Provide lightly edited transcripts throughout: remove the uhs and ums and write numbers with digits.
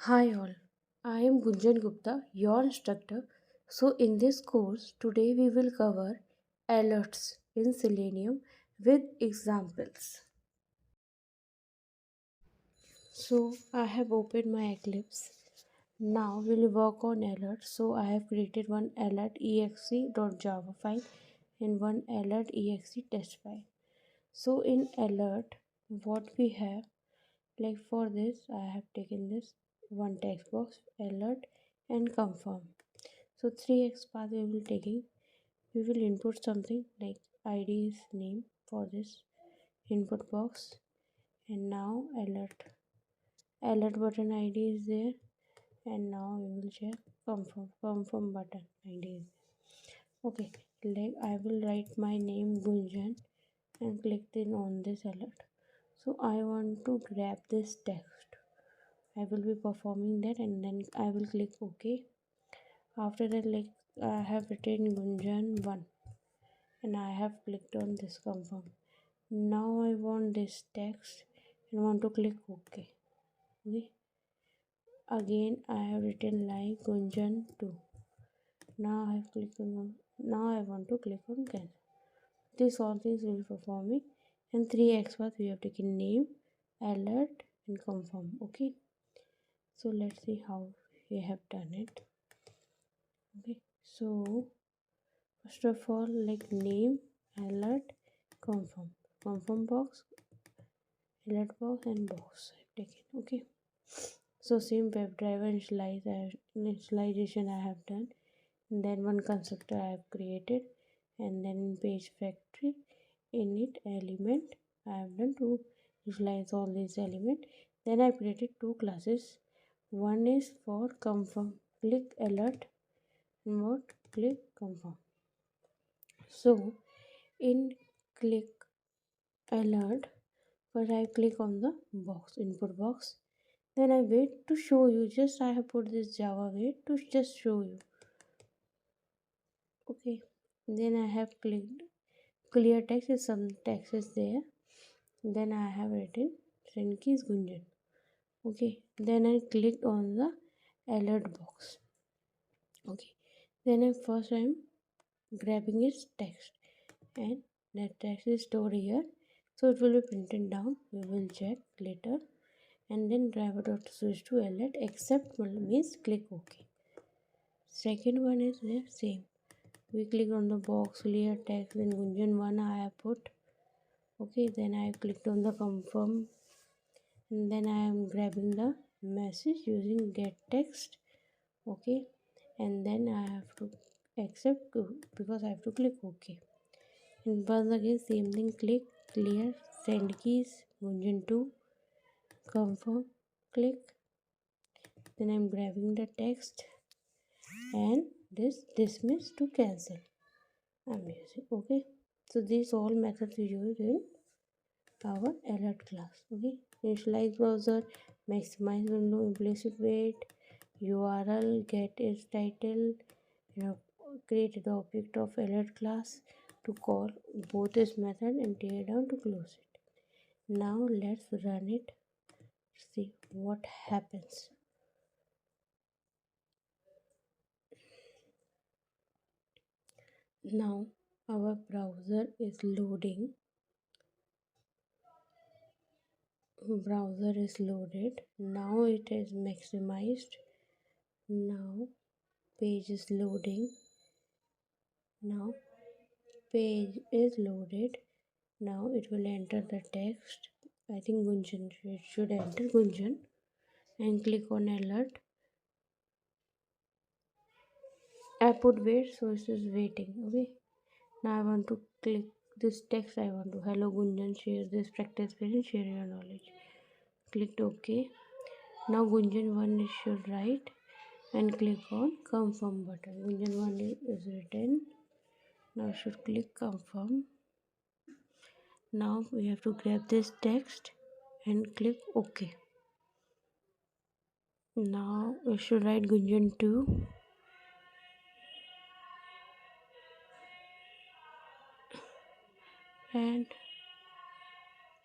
Hi all, I am Gunjan Gupta, your instructor. So in this course, today we will cover alerts in Selenium with examples. So I have opened my Eclipse. Now we'll work on alerts. So I have created one alert exe.java file and one alert exe test file. So in alert, what we have, like for this, I have taken this one text box, alert and confirm. So 3x path we will taking. We will input something like ID's name for this input box, and now alert button ID is there, and now we will check confirm button ID is there. Okay, like I will write my name Gunjan and click in on this alert. So I want to grab this text. I will be performing that and then I will click OK. After that, like I have written Gunjan 1 and I have clicked on this confirm. Now I want this text and want to click OK. Okay. Again I have written like Gunjan 2. Now I have clicked on now I want to click on cancel. This all things will be performing, and 3x path we have taken name, alert and confirm. Okay. So let's see how we have done it. Okay. So first of all, like name, alert, confirm box, alert box and box I've taken. Okay, so same webdriver initialization I have done, and then one constructor I have created, and then in page factory init element I have done to initialize all these elements. Then I created two classes. One is for confirm, click alert, and what click confirm. So in click alert, first I click on the box, input box. Then I wait to show you. Just I have put this Java wait to just show you. Okay. Then I have clicked clear text is some text is there. Then I have written send keys Gunjan. Okay. Then I clicked on the alert box. Okay. Then I'm grabbing its text, and that text is stored here. So it will be printed down. We will check later. And then driver dot switch to alert except means click OK. Second one is the same. We click on the box clear text, then Gunjan 1 I have put. Okay, then I clicked on the confirm, and then I am grabbing the message using get text. Okay, and then I have to accept because I have to click OK. And once again same thing, click clear send keys Gunjan 2 confirm, click. Then I'm grabbing the text and this dismiss to cancel I'm using. Okay, so these all methods we use in our alert class. Okay, initialize browser, maximize window, implicit wait, URL, get its title, create the object of alert class to call both this method and tear down to close it. Now let's run it, see what happens. Now our browser is loading. Browser is loaded. Now it is maximized. Now page is loading. Now page is loaded. Now it will enter the text. I think Gunjan, it should enter Gunjan, and click on alert. I put wait, so it is waiting. Okay, now I want to click this text. I want to hello Gunjan, share this practice and share your knowledge. Clicked OK. Now Gunjan 1 is should write, and click on confirm button. Gunjan 1 is written. Now should click confirm. Now we have to grab this text and click OK. Now we should write Gunjan 2 and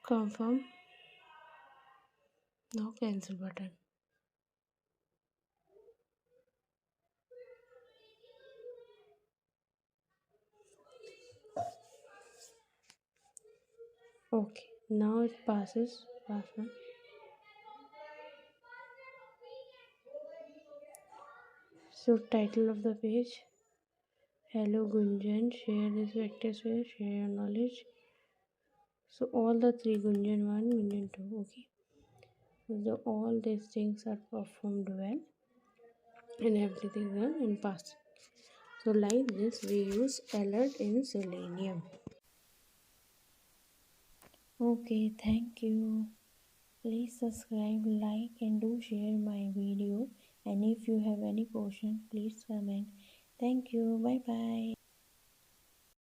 confirm. Now cancel button. Okay, now it passes. Password. So title of the page. Hello Gunjan, share this vector space, share your knowledge. So all the three Gunjan 1, Gunjan 2. Okay. So all these things are performed well and everything done in past. So like this we use alert in Selenium. Okay, thank you. Please subscribe, like and do share my video. And if you have any question, please comment. Thank you. Bye bye.